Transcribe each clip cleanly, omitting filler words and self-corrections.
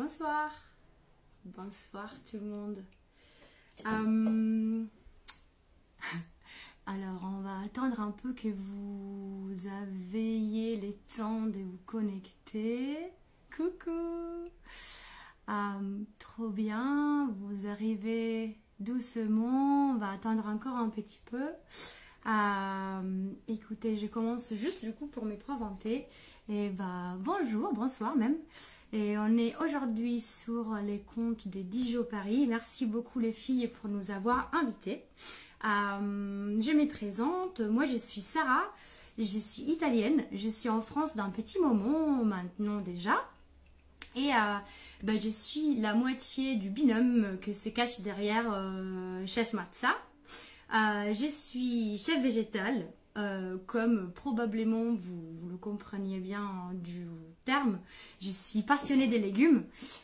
Bonsoir, bonsoir tout le monde. Euh, Alors, on va attendre un peu que vous ayez le temps de vous connecter. Coucou. Trop bien, vous arrivez doucement, on va attendre encore un petit peu. Écoutez, je commence juste du coup pour me présenter. Et bonjour, bonsoir même. Et on est aujourd'hui sur les comptes de Dijon Paris. Merci beaucoup les filles pour nous avoir invités. Je me présente, moi je suis Sarah, je suis italienne, je suis en France d'un petit moment maintenant déjà. Et je suis la moitié du binôme que se cache derrière Chef Matza. Je suis chef végétal, comme probablement vous le compreniez bien du terme. Je suis passionnée des légumes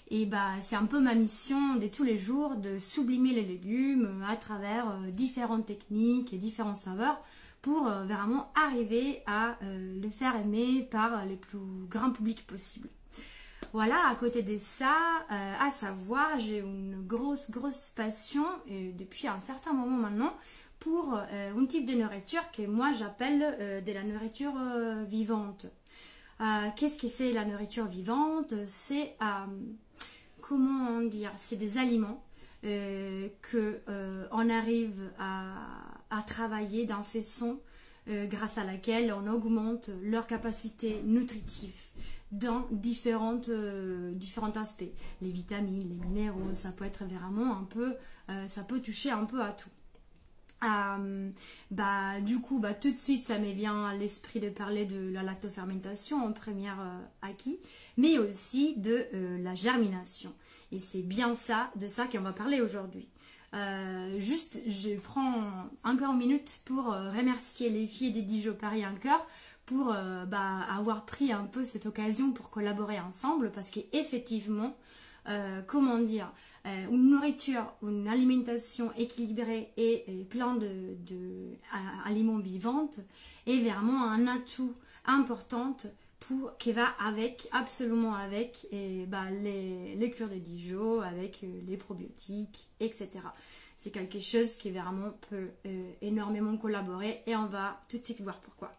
et c'est un peu ma mission de tous les jours de sublimer les légumes à travers différentes techniques et différents saveurs pour vraiment arriver à le faire aimer par les plus grands publics possibles. Voilà, à côté de ça, à savoir, j'ai une grosse passion depuis un certain moment maintenant pour un type de nourriture que moi j'appelle de la nourriture vivante. Qu'est-ce que c'est la nourriture vivante? C'est, comment dire, c'est des aliments que on arrive à travailler d'une façon grâce à laquelle on augmente leur capacité nutritive dans différents aspects. Les vitamines, les minéraux, ça peut être vraiment un peu, ça peut toucher un peu à tout. Du coup, tout de suite, ça me vient à l'esprit de parler de la lactofermentation en première acquis, mais aussi de la germination. Et c'est bien de ça qu'on va parler aujourd'hui. Juste, je prends encore une minute pour remercier les filles des Dijon Paris encore pour avoir pris un peu cette occasion pour collaborer ensemble parce qu'effectivement, comment dire, une nourriture, une alimentation équilibrée et plein d'aliments vivants est vraiment un atout important qui va absolument avec les cures de Dijon, avec les probiotiques, etc. C'est quelque chose qui vraiment peut énormément collaborer et on va tout de suite voir pourquoi.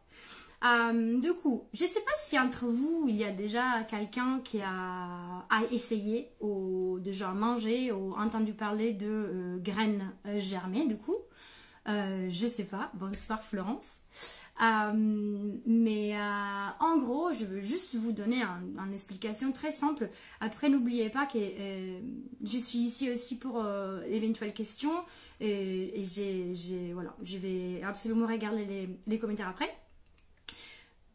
Du coup, je ne sais pas si entre vous, il y a déjà quelqu'un qui a essayé ou déjà mangé ou entendu parler de graines germées, du coup. Je sais pas. Bonsoir Florence. Mais en gros, je veux juste vous donner une explication très simple. Après, n'oubliez pas que je suis ici aussi pour éventuelles questions. Et voilà, je vais absolument regarder les commentaires après.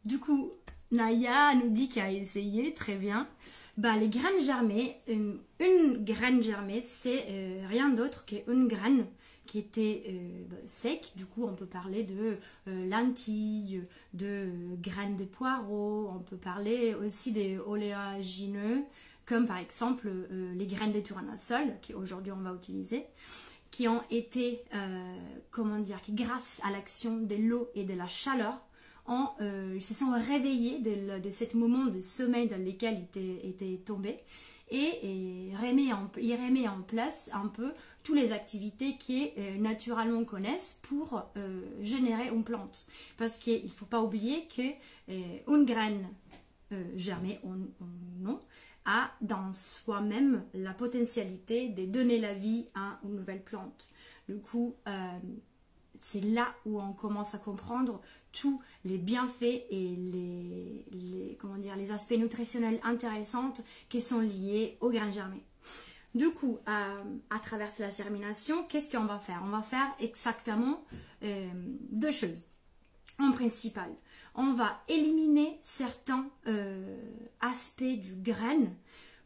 Du coup, Naya nous dit qu'elle a essayé, très bien. Les graines germées, une graine germée, c'est rien d'autre qu'une graine qui était sec. Du coup, on peut parler de lentilles, de graines de poireaux, on peut parler aussi des oléagineux, comme par exemple les graines de tournesol, qu'aujourd'hui on va utiliser, qui ont été, qui grâce à l'action de l'eau et de la chaleur, ils se sont réveillés de ce moment de sommeil dans lequel ils étaient tombés et ils remettent en place un peu toutes les activités qui naturellement connaissent pour générer une plante. Parce qu'il ne faut pas oublier qu'une graine germée ou non a dans soi-même la potentialité de donner la vie à une nouvelle plante. Du coup, c'est là où on commence à comprendre tous les bienfaits et les aspects nutritionnels intéressants qui sont liés aux graines germées. Du coup, à travers la germination, qu'est-ce qu'on va faire? On va faire exactement deux choses. En principal, on va éliminer certains aspects du graine.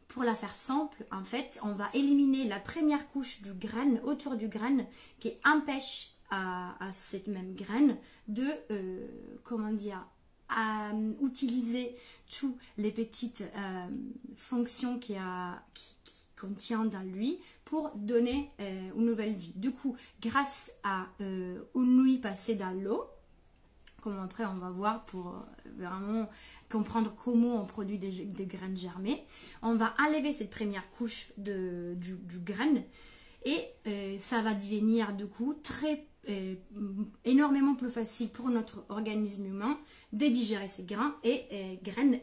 Pour la faire simple, en fait, on va éliminer la première couche du graine, autour du graine, qui empêche à cette même graine de utiliser toutes les petites fonctions qui contient dans lui pour donner une nouvelle vie. Du coup, grâce à une nuit passée dans l'eau, comme après on va voir pour vraiment comprendre comment on produit des graines germées. On va enlever cette première couche du graine et ça va devenir du coup énormément plus facile pour notre organisme humain de digérer ces graines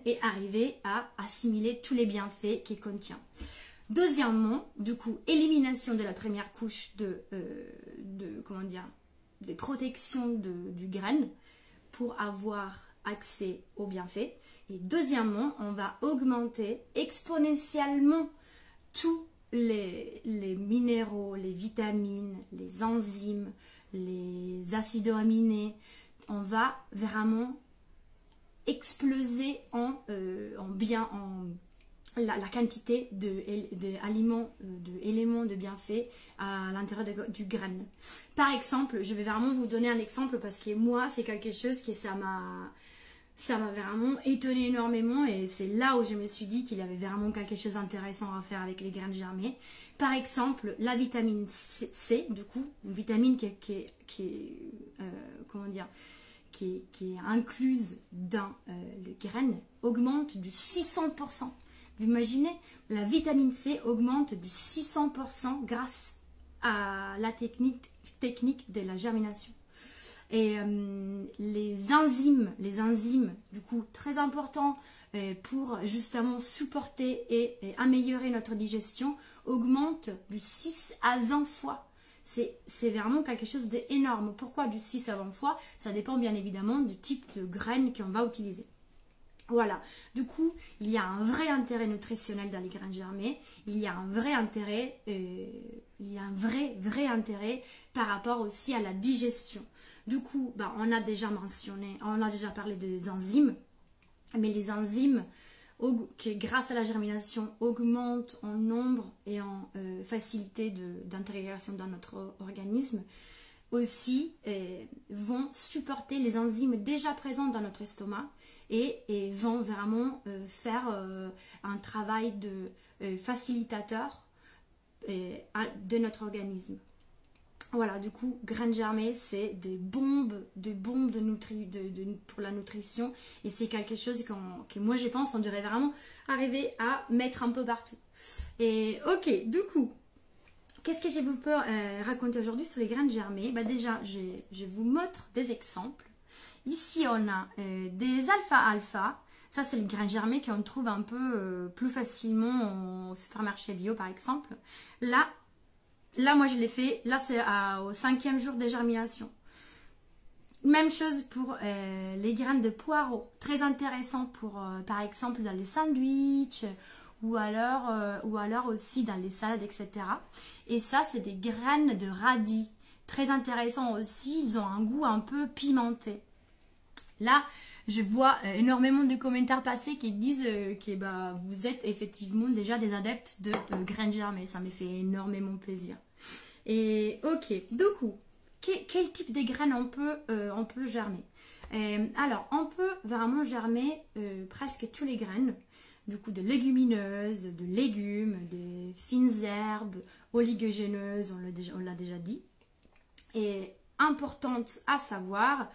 et arriver à assimiler tous les bienfaits qu'il contient. Deuxièmement, du coup, élimination de la première couche de protection du graine pour avoir accès aux bienfaits. Et deuxièmement, on va augmenter exponentiellement tous les minéraux, les vitamines, les enzymes, les acides aminés. On va vraiment exploser la quantité d'éléments de bienfaits à l'intérieur du graine. Par exemple, je vais vraiment vous donner un exemple parce que moi, c'est quelque chose que ça m'a vraiment étonné énormément et c'est là où je me suis dit qu'il y avait vraiment quelque chose d'intéressant à faire avec les graines germées. Par exemple, la vitamine C, du coup, une vitamine qui est incluse dans le graine, augmente du 600%. Vous imaginez, la vitamine C augmente de 600% grâce à la technique de la germination. Et les enzymes, du coup, très importants pour justement supporter et améliorer notre digestion, augmentent du 6 à 20 fois. C'est vraiment quelque chose d'énorme. Pourquoi du 6 à 20 fois? Ça dépend bien évidemment du type de graines qu'on va utiliser. Voilà, du coup, il y a un vrai intérêt nutritionnel dans les graines germées, il y a un vrai intérêt, vrai intérêt par rapport aussi à la digestion. Du coup, on a déjà parlé des enzymes, mais les enzymes, qui grâce à la germination, augmentent en nombre et en facilité d'intégration dans notre organisme, aussi vont supporter les enzymes déjà présentes dans notre estomac et vont vraiment faire un travail de facilitateur de notre organisme. Voilà, du coup, graines germées, c'est des bombes pour la nutrition et c'est quelque chose que moi je pense on devrait vraiment arriver à mettre un peu partout. Et ok, du coup, qu'est-ce que je vous peux raconter aujourd'hui sur les graines germées? Déjà, je vous montre des exemples. Ici, on a des alpha-alpha. Ça, c'est les graines germées qu'on trouve un peu plus facilement au supermarché bio, par exemple. Là, moi, je l'ai fait. Là, c'est au 5e jour de germination. Même chose pour les graines de poireaux. Très intéressant pour, par exemple, dans les sandwichs ou alors aussi dans les salades, etc. Et ça, c'est des graines de radis. Très intéressant aussi. Ils ont un goût un peu pimenté. Là, je vois énormément de commentaires passés qui disent que vous êtes effectivement déjà des adeptes de graines germées. Ça me fait énormément plaisir. Et ok, du coup, quel type de graines on peut germer? Alors, on peut vraiment germer presque tous les graines. Du coup, de légumineuses, de légumes, des fines herbes, oligogéneuses, on l'a déjà dit. Et importante à savoir,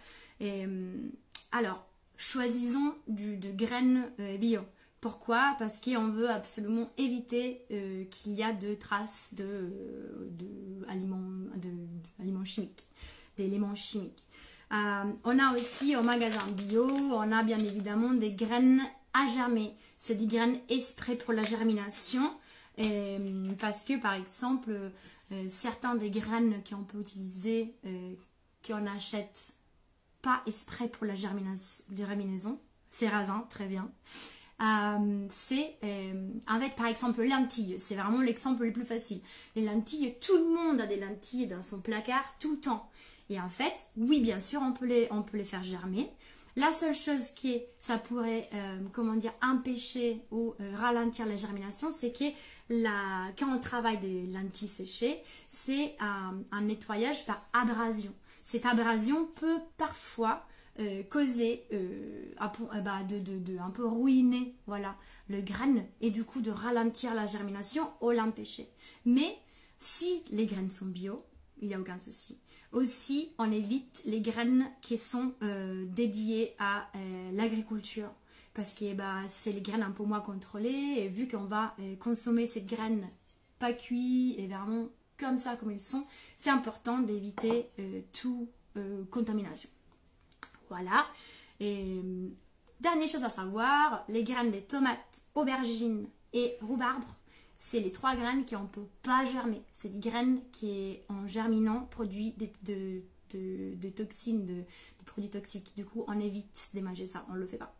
alors, choisissons de graines bio. Pourquoi? Parce qu'on veut absolument éviter qu'il y a de traces d'aliments chimiques, d'éléments chimiques. On a aussi au magasin bio, on a bien évidemment des graines à germer. C'est des graines exprès pour la germination. Parce que par exemple, certains des graines qu'on peut utiliser, qu'on achète pas exprès pour la germinaison, c'est raisin, très bien. C'est avec par exemple les lentilles, c'est vraiment l'exemple le plus facile. Les lentilles, tout le monde a des lentilles dans son placard tout le temps. Et en fait, oui, bien sûr, on peut les faire germer. La seule chose qui ça pourrait empêcher ou ralentir la germination, c'est que quand on travaille des lentilles séchées, c'est un nettoyage par abrasion. Cette abrasion peut parfois causer un peu ruiner le graine et du coup de ralentir la germination ou l'empêcher. Mais si les graines sont bio, il n'y a aucun souci. Aussi, on évite les graines qui sont dédiées à l'agriculture. Parce que bah, c'est les graines un peu moins contrôlées. Et vu qu'on va consommer ces graines pas cuites et vraiment comme ça, comme ils sont, c'est important d'éviter toute contamination. Voilà. Et dernière chose à savoir, les graines des tomates, aubergines et rhubarbe, c'est les 3 graines qui on ne peut pas germer. C'est des graines qui, en germinant, produisent des toxines, des produits toxiques. Du coup, on évite de manger ça, on ne le fait pas.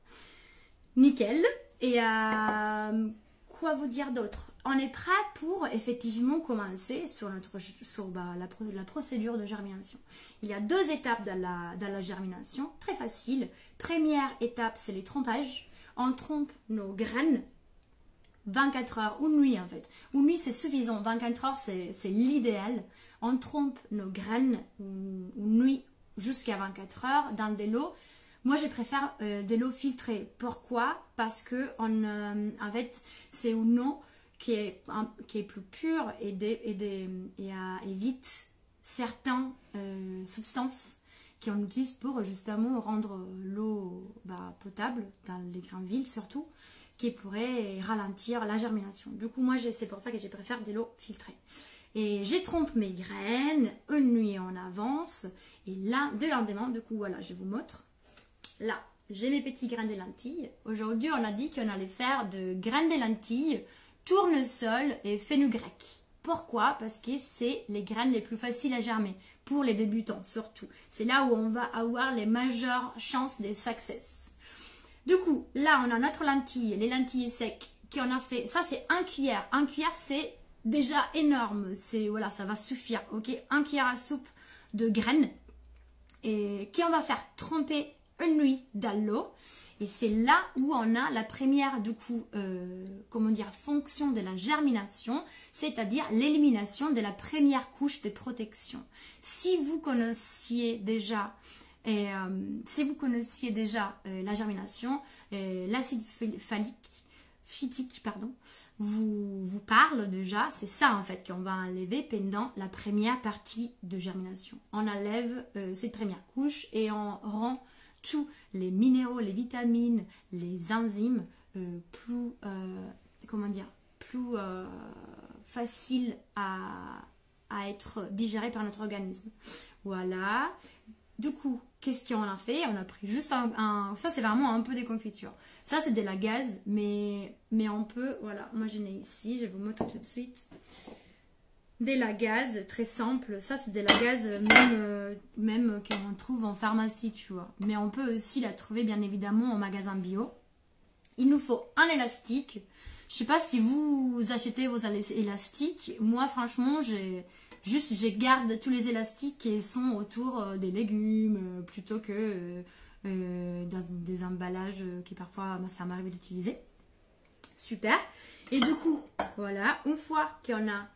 Nickel. Et quoi vous dire d'autre? On est prêt pour effectivement commencer sur la procédure de germination. Il y a 2 étapes dans la germination, très facile. Première étape, c'est les trompages. On trompe nos graines 24 heures ou nuit en fait. Ou nuit c'est suffisant, 24 heures c'est l'idéal. On trompe nos graines ou nuit jusqu'à 24 heures dans de l'eau. Moi je préfère de l'eau filtrée. Pourquoi? Parce que en fait c'est une eau qui est plus pure et évite certaines substances qu'on utilise pour justement rendre l'eau potable dans les grandes villes surtout, qui pourrait ralentir la germination. Du coup, moi, c'est pour ça que je préfère de l'eau filtrée. Et j'ai trompe mes graines une nuit en avance. Et là, de lendemain, du coup, voilà, je vous montre. Là, j'ai mes petits grains de lentilles. Aujourd'hui, on a dit qu'on allait faire de graines de lentilles, tournesol et fenugrec. Pourquoi? Parce que c'est les graines les plus faciles à germer, pour les débutants surtout. C'est là où on va avoir les majeures chances de success. Du coup, là, on a notre lentille, les lentilles secs qu'on a fait. Ça, c'est 1 cuillère. 1 cuillère, c'est déjà énorme. Voilà, ça va suffire, ok? 1 cuillère à soupe de graines et qu'on va faire tremper une nuit dans l'eau. Et c'est là où on a la première, du coup, fonction de la germination, c'est-à-dire l'élimination de la première couche de protection. Si vous connaissiez déjà la germination, l'acide phytique, vous parle déjà. C'est ça en fait qu'on va enlever pendant la première partie de germination. On enlève cette première couche et on rend tous les minéraux, les vitamines, les enzymes plus faciles à être digérés par notre organisme. Voilà. Du coup, qu'est-ce qu'on a fait? On a pris juste ça c'est vraiment un peu des confitures. Ça c'est de la gaze, mais on peut, voilà, moi j'en ai ici, je vais vous montrer tout de suite. De la gaze, très simple. Ça c'est de la gaze même qu'on trouve en pharmacie, tu vois. Mais on peut aussi la trouver bien évidemment en magasin bio. Il nous faut un élastique. Je sais pas si vous achetez vos élastiques. Moi franchement, je garde tous les élastiques qui sont autour des légumes plutôt que dans des emballages qui parfois ça m'arrive d'utiliser. Super. Et du coup, voilà, une fois qu'on a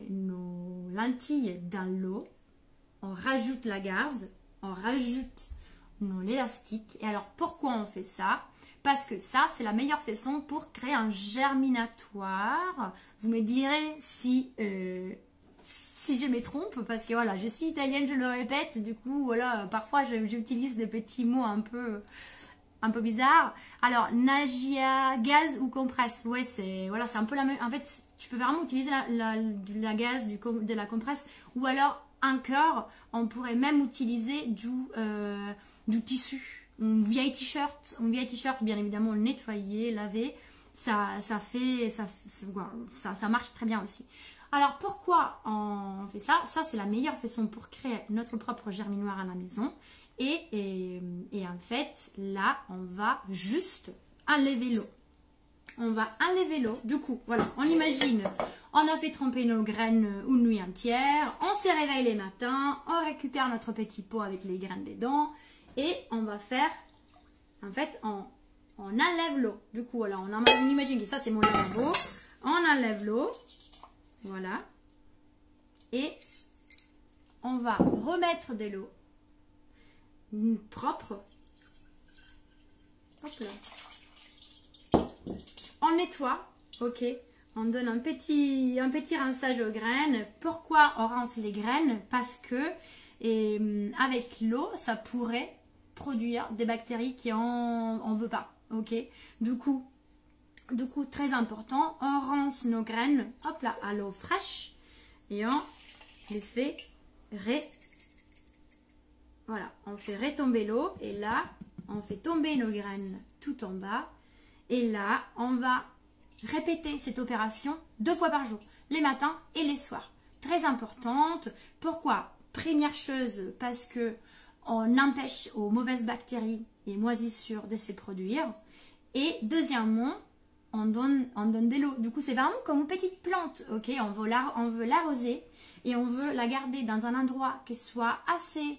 nos lentilles dans l'eau, on rajoute la gaze, on rajoute l'élastique. Et alors pourquoi on fait ça? Parce que ça, c'est la meilleure façon pour créer un germinatoire. Vous me direz si je me trompe, parce que voilà, je suis italienne, je le répète, du coup, voilà, parfois j'utilise des petits mots un peu bizarres. Alors, Nagia, gaz ou compresse, ouais, c'est un peu la même. En fait, tu peux vraiment utiliser la gaz, de la compresse, ou alors encore, on pourrait même utiliser du tissu. Un vieil t-shirt, bien évidemment nettoyé, lavé, ça marche très bien aussi. Alors pourquoi on fait ça? Ça c'est la meilleure façon pour créer notre propre germinoir à la maison. Et en fait là on va juste enlever l'eau. On va enlever l'eau. Du coup voilà, on imagine, on a fait tremper nos graines une nuit entière, on se réveille les matins, on récupère notre petit pot avec les graines dedans. Et on va faire, en fait, on enlève l'eau. Du coup, voilà, on imagine que ça, c'est mon lavabo. On enlève l'eau. Voilà. Et on va remettre de l'eau propre. Hop là. On nettoie, ok. on donne un petit rinçage aux graines. Pourquoi on rince les graines? Parce que avec l'eau, ça pourrait produire des bactéries qui on veut pas. Ok, du coup, très important, on rince nos graines, hop là, à l'eau fraîche et on les fait voilà, on fait retomber l'eau et là, on fait tomber nos graines tout en bas et là, on va répéter cette opération 2 fois par jour, les matins et les soirs. Très importante. Pourquoi? Première chose, parce que on empêche aux mauvaises bactéries et moisissures de se produire. Et deuxièmement, on donne de l'eau. Du coup, c'est vraiment comme une petite plante. Ok, on veut l'arroser et on veut la garder dans un endroit qui soit assez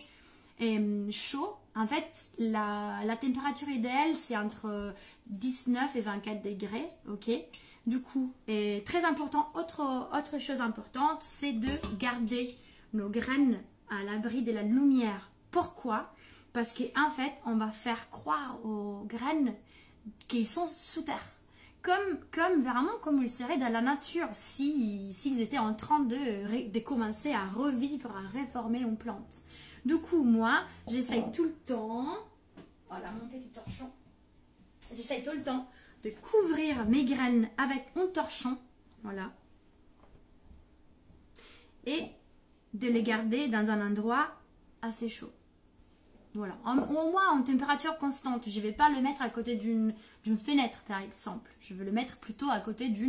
chaud. En fait, la température idéale, c'est entre 19 et 24 degrés. Ok. Du coup, très important, autre chose importante, c'est de garder nos graines à l'abri de la lumière. Pourquoi? Parce qu'en fait, on va faire croire aux graines qu'ils sont sous terre. Vraiment comme ils seraient dans la nature s'ils étaient en train de commencer à revivre, à réformer une plante. Du coup, moi, j'essaye tout le temps, voilà mon petit torchon, j'essaye tout le temps de couvrir mes graines avec un torchon, voilà, et de les garder dans un endroit assez chaud. Voilà, au moins en température constante. Je ne vais pas le mettre à côté d'une fenêtre, par exemple. Je veux le mettre plutôt à côté du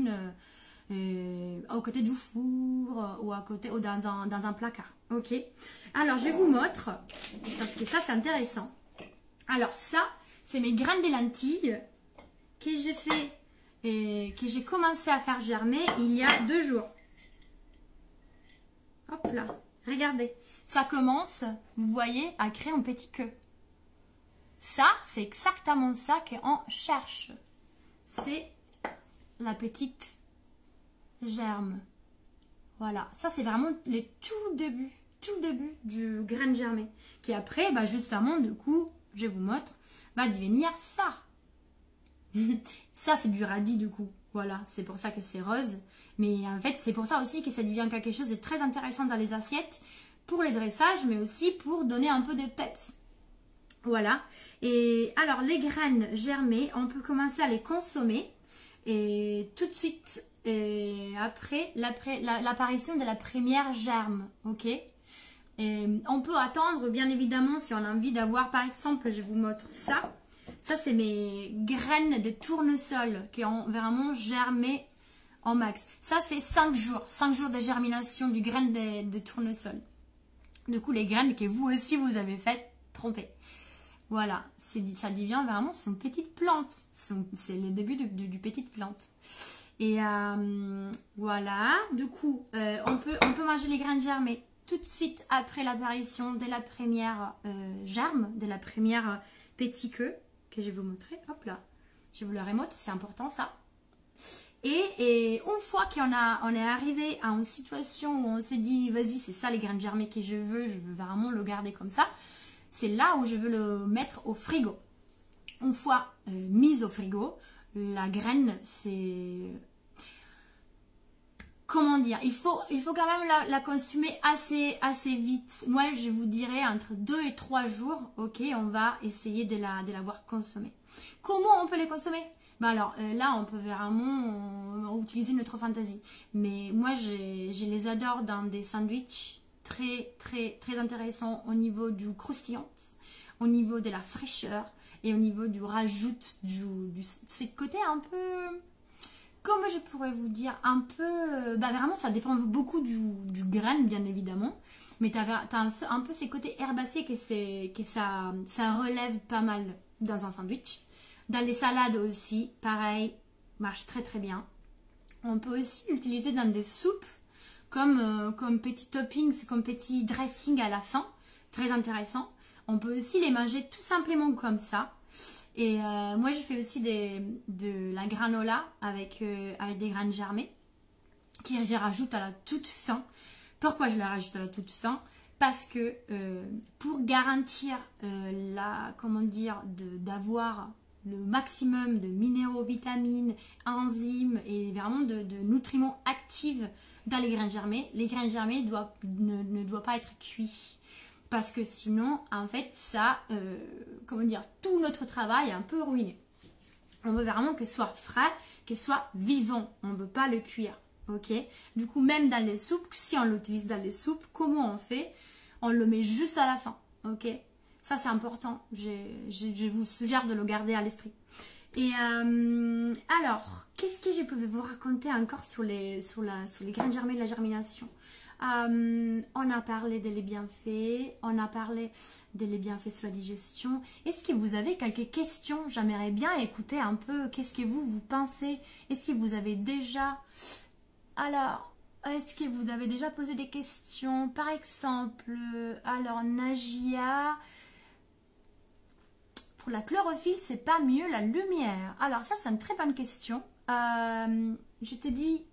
four ou dans un placard. Ok. Alors, je vous montre, parce que ça, c'est intéressant. Alors, ça, c'est mes graines de lentilles que j'ai fait et que j'ai commencé à faire germer il y a 2 jours. Hop là, regardez. Ça commence, vous voyez, à créer un petit queue. Ça, c'est exactement ça qu'on cherche. C'est la petite germe. Voilà, ça c'est vraiment le tout début du grain germé. Qui après, bah, justement, du coup, je vous montre, va devenir ça. Ça, c'est du radis, du coup. Voilà, c'est pour ça que c'est rose. Mais en fait, c'est pour ça aussi que ça devient quelque chose de très intéressant dans les assiettes. Pour les dressages, mais aussi pour donner un peu de peps. Voilà. Et alors, les graines germées, on peut commencer à les consommer. Et tout de suite, après l'apparition de la première germe. Ok. Et on peut attendre, bien évidemment, si on a envie d'avoir, par exemple, je vous montre ça. Ça, c'est mes graines de tournesol qui ont vraiment germé en max. Ça, c'est 5 jours. 5 jours de germination du grain de tournesol. Du coup, les graines que vous aussi, vous avez fait tromper. Voilà, ça devient vraiment, c'est une petite plante. C'est le début du petite plante. Et voilà, du coup, on peut manger les graines germées tout de suite après l'apparition de la première germe, de la première petit queue que je vais vous montrer. Hop là, je vous le remontre, c'est important ça. Et une fois on est arrivé à une situation où on s'est dit, vas-y, c'est ça les graines germées que je veux vraiment le garder comme ça, c'est là où je veux le mettre au frigo. Une fois mise au frigo, la graine, c'est... Comment dire, il faut quand même la consommer assez vite. Moi, je vous dirais entre 2 et 3 jours, ok, on va essayer de l'avoir consommée. Comment on peut les consommer? Bah alors là, on peut vraiment utiliser notre fantaisie. Mais moi, je les adore dans des sandwichs très intéressants au niveau du croustillant, au niveau de la fraîcheur et au niveau du rajout c'est côté un peu... Comme je pourrais vous dire, un peu... Bah vraiment, ça dépend beaucoup du grain, bien évidemment. Mais t'as un peu ces côtés herbacés que ça relève pas mal dans un sandwich. Dans les salades aussi, pareil, marche très bien. On peut aussi l'utiliser dans des soupes, comme petit topping, comme petit dressing à la fin. Très intéressant. On peut aussi les manger tout simplement comme ça. Et moi, je fais aussi de la granola avec des graines germées que je rajoute à la toute fin. Pourquoi je la rajoute à la toute fin? Parce que pour garantir d'avoir le maximum de minéraux, vitamines, enzymes et vraiment de nutriments actifs dans les graines germées. Les graines germées ne doivent pas être cuits. Parce que sinon, en fait, ça, comment dire, tout notre travail est un peu ruiné. On veut vraiment qu'elle soit frais, qu'elle soit vivant. On ne veut pas le cuire. Ok? Du coup, même dans les soupes, si on l'utilise dans les soupes, comment on fait? On le met juste à la fin. Ok? Ça, c'est important. Je vous suggère de le garder à l'esprit. Et alors, qu'est-ce que je pouvais vous raconter encore sur les graines germées de la germination? On a parlé des bienfaits, on a parlé des bienfaits sur la digestion. Est-ce que vous avez quelques questions? J'aimerais bien écouter un peu, qu'est-ce que vous pensez? Est-ce que vous avez déjà... Alors, est-ce que vous avez déjà posé des questions? Par exemple, alors Nagia, pour la chlorophylle, c'est pas mieux la lumière? Alors ça, c'est une très bonne question. Je t'ai dit,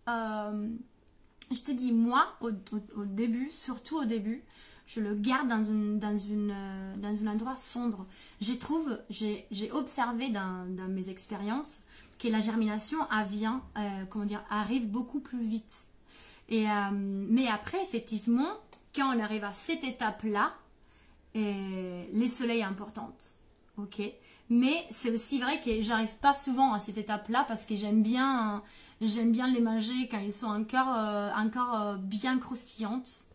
moi, au début, surtout au début, je le garde dans un endroit sombre. J'ai observé dans mes expériences que la germination arrive beaucoup plus vite. Mais après, effectivement, quand on arrive à cette étape-là, les soleils sont importantes. Ok. Mais c'est aussi vrai que j'arrive pas souvent à cette étape-là parce que j'aime bien les manger quand ils sont encore bien croustillantes.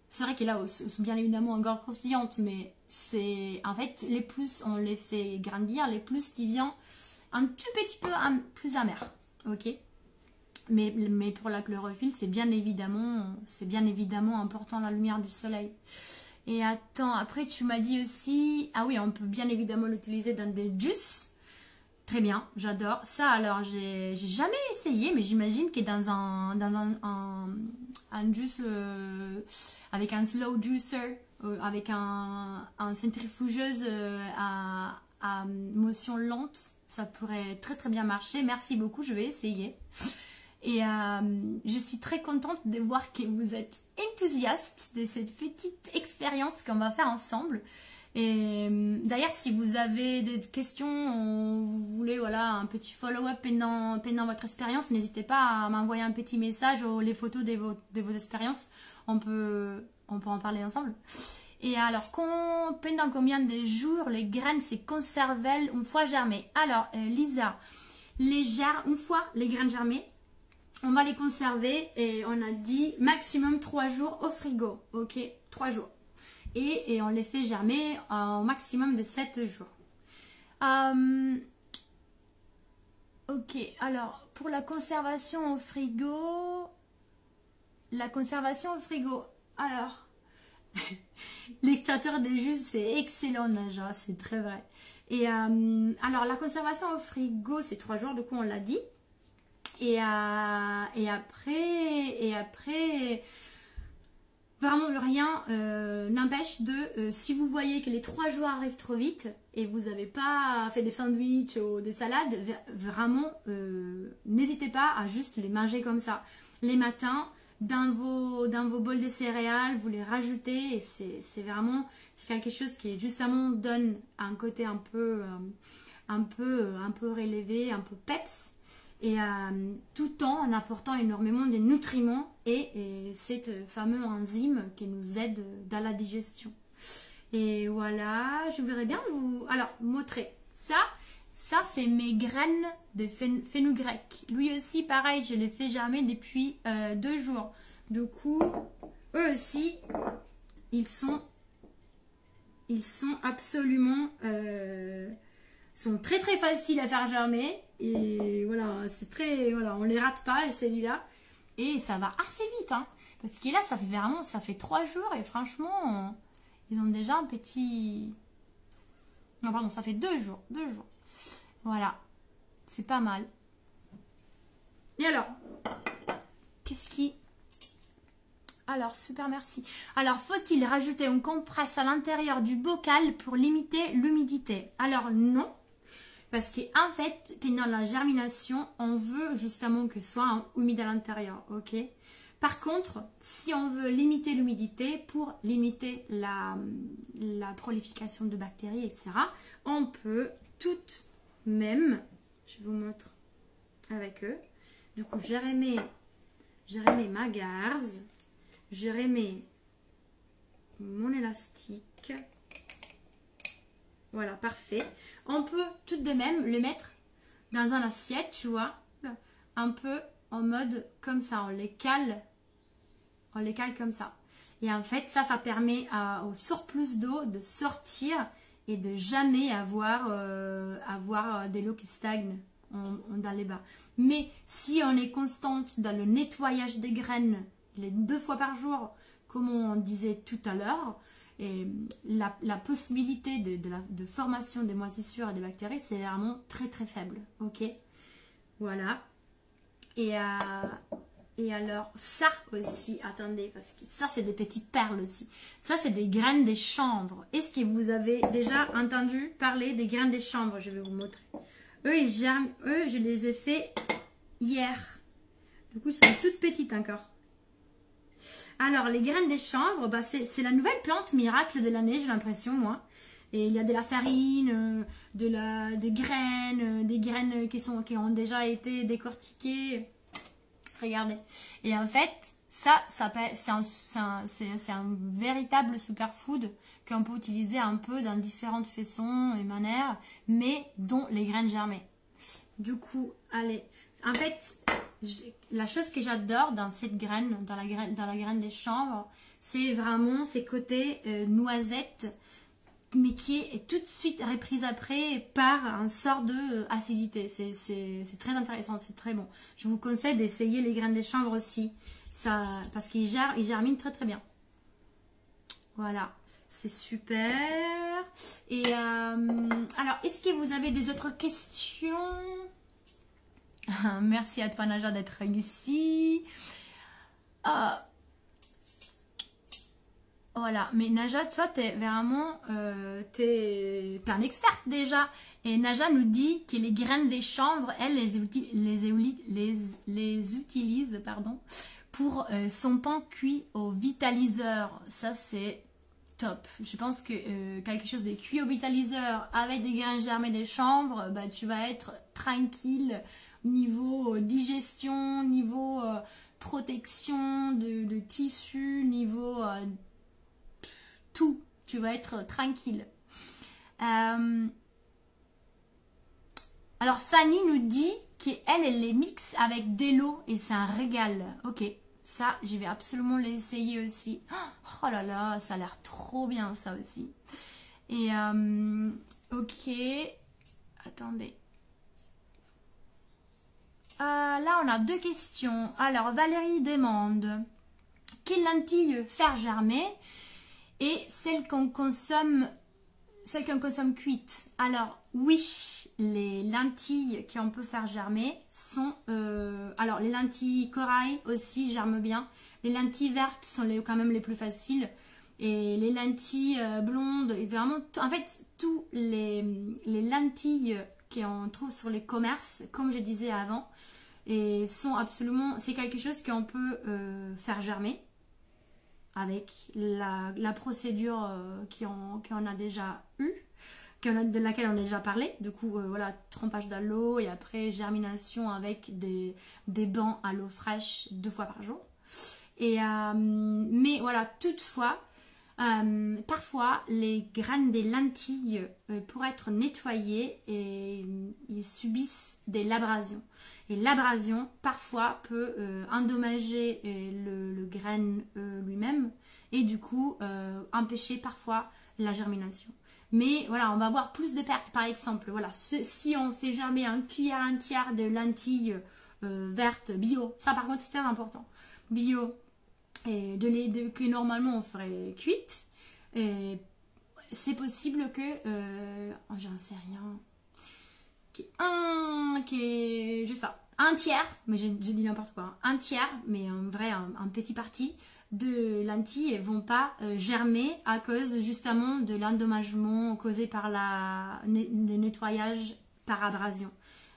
C'est vrai que là, elles sont bien évidemment encore croustillantes, mais c'est en fait, les plus on les fait grandir, les plus ils viennent un tout petit peu plus amer. Ok. Mais pour la chlorophylle, c'est bien évidemment important la lumière du soleil. Et attends, après tu m'as dit aussi, ah oui, on peut bien évidemment l'utiliser dans des jus. Très bien, j'adore. Ça, alors, j'ai jamais essayé, mais j'imagine que dans un jus avec un slow juicer, avec un centrifugeuse à motion lente, ça pourrait très très bien marcher. Merci beaucoup, je vais essayer. Et je suis très contente de voir que vous êtes enthousiaste de cette petite expérience qu'on va faire ensemble. Et d'ailleurs, si vous avez des questions, vous voulez voilà, un petit follow-up pendant votre expérience, n'hésitez pas à m'envoyer un petit message ou les photos de vos expériences. On peut en parler ensemble. Et alors, pendant combien de jours les graines se conservent une fois germées? Alors, Lisa, une fois les graines germées, on va les conserver et on a dit maximum 3 jours au frigo. Ok, 3 jours. Et on les fait germer au maximum de 7 jours. Ok, alors pour la conservation au frigo, alors l'extracteur de jus c'est excellent Naja, c'est très vrai. Et alors la conservation au frigo c'est 3 jours, du coup on l'a dit. Et après, vraiment rien n'empêche si vous voyez que les 3 jours arrivent trop vite et vous n'avez pas fait des sandwichs ou des salades, vraiment n'hésitez pas à juste les manger comme ça. Les matins, dans vos bols de céréales, vous les rajoutez et c'est quelque chose qui justement donne un côté un peu relevé, un peu peps. Et tout en apportant énormément de nutriments et cette fameuse enzyme qui nous aide dans la digestion. Et voilà, je voudrais bien vous... Alors, montrer ça c'est mes graines de fenugrec. Lui aussi, pareil, je les fais germer depuis 2 jours. Du coup, eux aussi, ils sont absolument... sont très très faciles à faire germer. Et voilà, c'est très... Voilà, on les rate pas, celui-là. Et ça va assez vite, hein. Parce que là, ça fait 3 jours et franchement, ils ont déjà un petit... Non, pardon, ça fait 2 jours. 2 jours. Voilà. C'est pas mal. Et alors, qu'est-ce qui... Alors, super, merci. Alors, faut-il rajouter une compresse à l'intérieur du bocal pour limiter l'humidité? Alors, non. Parce qu'en fait, pendant la germination, on veut justement que ce soit humide à l'intérieur, ok? Par contre, si on veut limiter l'humidité pour limiter la prolifération de bactéries, etc., on peut tout même, je vous montre avec eux. Du coup, j'ai remis ma garze, je remets mon élastique. Voilà, parfait. On peut tout de même le mettre dans un assiette, tu vois, un peu en mode comme ça, on les cale comme ça. Et en fait, ça permet au surplus d'eau de sortir et de jamais avoir des lots qui stagnent dans les bas. Mais si on est constante dans le nettoyage des graines les 2 fois par jour, comme on disait tout à l'heure, et la possibilité de formation des moisissures et des bactéries, c'est vraiment très très faible. Ok, voilà. Et alors, ça aussi, attendez, parce que ça, c'est des petites perles aussi. Ça, c'est des graines des chanvre. Est-ce que vous avez déjà entendu parler des graines des chanvre? Je vais vous montrer. Eux, ils germent. Eux, je les ai fait hier. Du coup, ils sont toutes petites encore. Alors, les graines des chanvre, bah, c'est la nouvelle plante miracle de l'année, j'ai l'impression, moi. Et il y a de la farine, des graines qui ont déjà été décortiquées. Regardez. Et en fait, c'est un véritable superfood qu'on peut utiliser un peu dans différentes façons et manières, mais dont les graines germées. Du coup, allez. En fait, la chose que j'adore dans cette graine, dans la graine des chanvre, c'est vraiment ces côtés noisettes, mais qui est tout de suite reprise après par un sort de acidité. C'est très intéressant, c'est très bon. Je vous conseille d'essayer les graines des chanvre aussi, ça, parce qu'ils germinent très très bien. Voilà, c'est super. Et alors, est-ce que vous avez des autres questions? Merci à toi Naja d'être ici. Voilà, mais Naja, tu vois, t'es vraiment, t'es un experte déjà. Et Naja nous dit que les graines des chanvre, elle les utilise, pardon, pour son pain cuit au vitaliseur. Ça, c'est top. Je pense que quelque chose de cuit au vitaliseur avec des graines germées des chanvre, bah, tu vas être tranquille niveau digestion, niveau protection de tissu, niveau tout. Tu vas être tranquille. Alors Fanny nous dit qu'elle les mixe avec des lots et c'est un régal. Ok, ça je vais absolument l'essayer aussi. Oh là là, ça a l'air trop bien ça aussi. Et ok, attendez. Là on a 2 questions. Alors Valérie demande quelles lentilles faire germer et celles qu'on consomme cuites. Alors oui, les lentilles qu'on peut faire germer sont alors les lentilles corail aussi germent bien. Les lentilles vertes sont quand même les plus faciles, et les lentilles blondes et vraiment en fait tous les lentilles qu'on trouve sur les commerces, comme je disais avant, et sont absolument, c'est quelque chose qu'on peut faire germer avec la procédure qu'on a déjà eue, de laquelle on a déjà parlé. Du coup, voilà, trempage dans l'eau et après germination avec des bancs à l'eau fraîche 2 fois par jour. Et, mais voilà, toutefois, parfois les graines des lentilles pour être nettoyées et ils subissent de l'abrasion. Et l'abrasion parfois peut endommager le graine lui-même et du coup empêcher parfois la germination. Mais voilà, on va avoir plus de pertes par exemple. Voilà, si on fait germer une cuillère entière de lentilles vertes bio, ça par contre c'est très important, bio, et que normalement on ferait cuite, c'est possible que j'en sais rien, je sais pas, un tiers, mais j'ai dit n'importe quoi, un tiers, mais en vrai un petit parti de lentilles vont pas germer à cause justement de l'endommagement causé par le nettoyage par abrasion.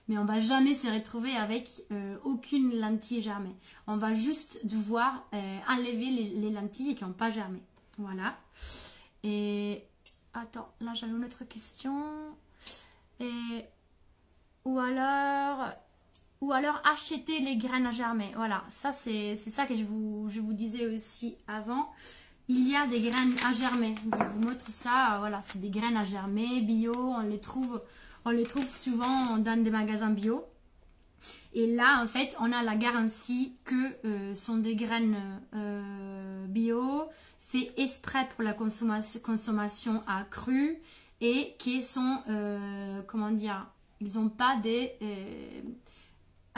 Mais on va jamais se retrouver avec aucune lentille germée. On va juste devoir enlever les lentilles qui n'ont pas germé. Voilà. Et attends, là j'avais une autre question. Et ou alors acheter les graines à germer. Voilà, ça c'est ça que je vous disais aussi avant. Il y a des graines à germer. Je vous montre ça. Voilà, c'est des graines à germer bio. On les trouve souvent dans des magasins bio. Et là, en fait, on a la garantie que sont des graines bio, fait exprès pour la consommation à cru et qui sont, comment dire, ils n'ont pas des...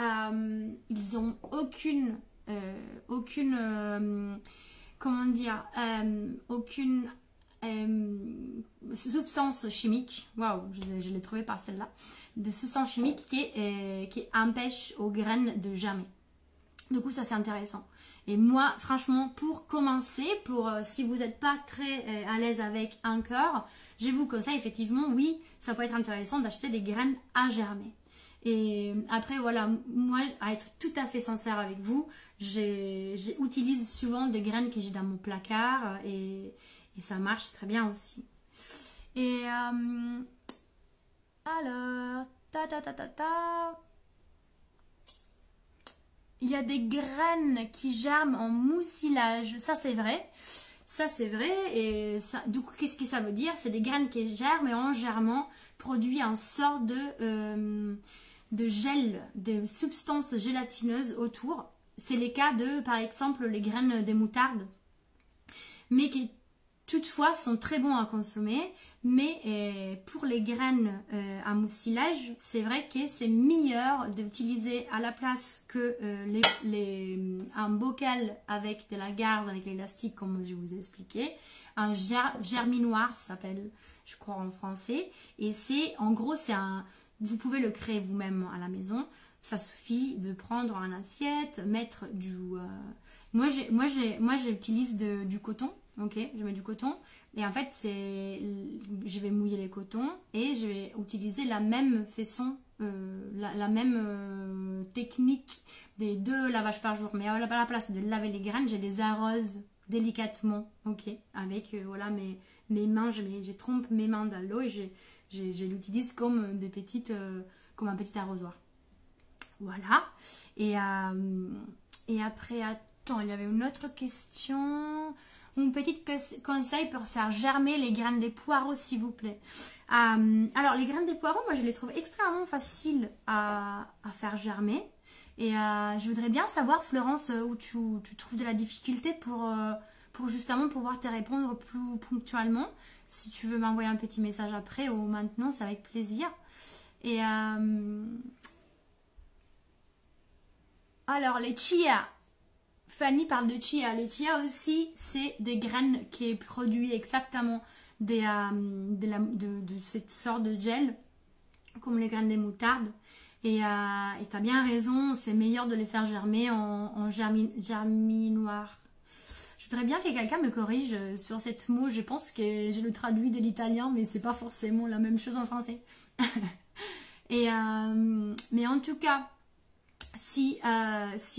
ils ont aucune comment dire, aucune substance chimique, waouh, je l'ai trouvé par celle-là, de substance chimique qui empêche aux graines de germer. Du coup, ça c'est intéressant. Et moi, franchement, pour commencer, si vous n'êtes pas très à l'aise avec encore, je vous conseille effectivement, oui, ça peut être intéressant d'acheter des graines à germer. Et après, voilà, moi, à être tout à fait sincère avec vous, j'utilise souvent des graines que j'ai dans mon placard et ça marche très bien aussi. Et alors, il y a des graines qui germent en moussilage, ça c'est vrai. Ça c'est vrai, et ça, du coup qu'est-ce que ça veut dire? C'est des graines qui germent et en germant produit une sorte de gel, de substances gélatineuses autour. C'est les cas de, par exemple, les graines des moutardes, mais qui toutefois sont très bons à consommer. Mais pour les graines à moussilage, c'est vrai que c'est meilleur d'utiliser à la place que un bocal avec de la gaze, avec l'élastique, comme je vous ai expliqué. Un germinoir, ça s'appelle, je crois en français. Et c'est, en gros, c'est un... Vous pouvez le créer vous-même à la maison. Ça suffit de prendre une assiette, mettre du... Moi, j'utilise du coton. Ok, je mets du coton. Et en fait, je vais mouiller les cotons et je vais utiliser la même façon, la même technique des 2 lavages par jour. Mais à la place de laver les graines, je les arrose délicatement. Ok, avec voilà, mes mains, je trempe mes mains dans l'eau et je l'utilise comme des petites, comme un petit arrosoir. Voilà. Et après, attends, il y avait une autre question. Un petit conseil pour faire germer les graines des poireaux, s'il vous plaît. Alors, les graines des poireaux, moi, je les trouve extrêmement faciles à faire germer. Et je voudrais bien savoir, Florence, où tu trouves de la difficulté pour justement pouvoir te répondre plus ponctuellement. Si tu veux m'envoyer un petit message après ou maintenant, c'est avec plaisir. Et alors, les chia. Fanny parle de chia. Les chia aussi, c'est des graines qui produisent exactement de cette sorte de gel, comme les graines des moutardes. Et tu as bien raison, c'est meilleur de les faire germer en germinoir. Je voudrais bien que quelqu'un me corrige sur cette mot. Je pense que je le traduis de l'italien, mais c'est pas forcément la même chose en français. Mais en tout cas, si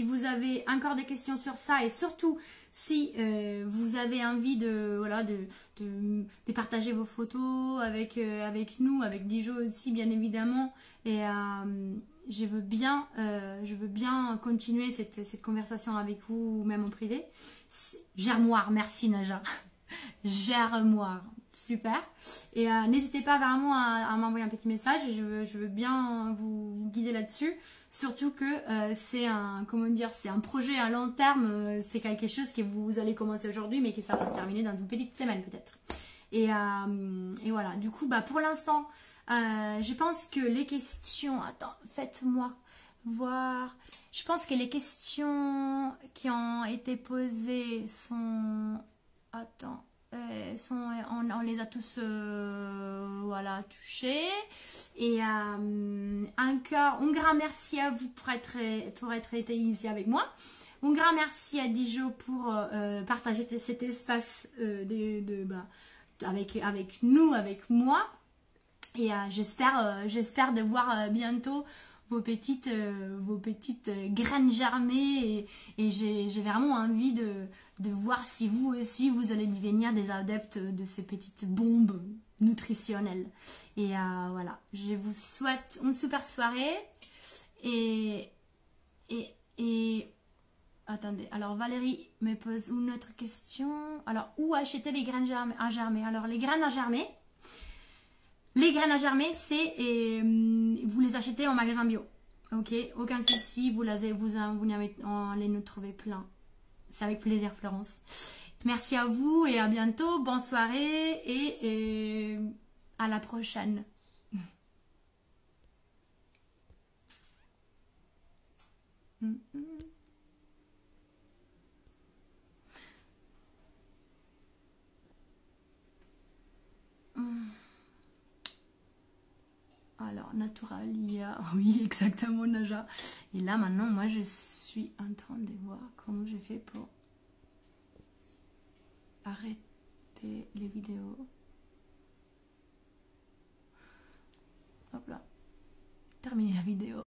vous avez encore des questions sur ça et surtout si vous avez envie de partager vos photos avec nous, avec Dijo aussi bien évidemment, et je veux bien continuer cette conversation avec vous même en privé. Germoire, merci Naja. Germoire, super. Et n'hésitez pas vraiment à m'envoyer un petit message. Je veux bien vous guider là-dessus. Surtout que c'est un projet à long terme. C'est quelque chose que vous allez commencer aujourd'hui, mais que ça va se terminer dans une petite semaine peut-être. Et voilà. Du coup, pour l'instant, je pense que les questions... Attends, faites-moi voir. Je pense que les questions qui ont été posées sont... Attends. On les a tous voilà, touchés. Et encore un grand merci à vous pour être été ici avec moi. Un grand merci à Dijo pour partager cet espace avec nous, avec moi. Et j'espère de voir bientôt vos petites graines germées et j'ai vraiment envie de voir si vous aussi vous allez devenir des adeptes de ces petites bombes nutritionnel. Et voilà, je vous souhaite une super soirée. Et attendez, alors Valérie me pose une autre question. Alors, où acheter les graines à germer? Alors, les graines à germer, c'est vous les achetez en magasin bio. Ok, aucun souci, vous allez nous trouver plein. C'est avec plaisir, Florence. Merci à vous et à bientôt. Bonne soirée et à la prochaine. Alors, Naturalia, oui, exactement, Naja. Et là, maintenant, moi, je suis en train de voir comment j'ai fait pour arrêter les vidéos. Hop là. Terminer la vidéo.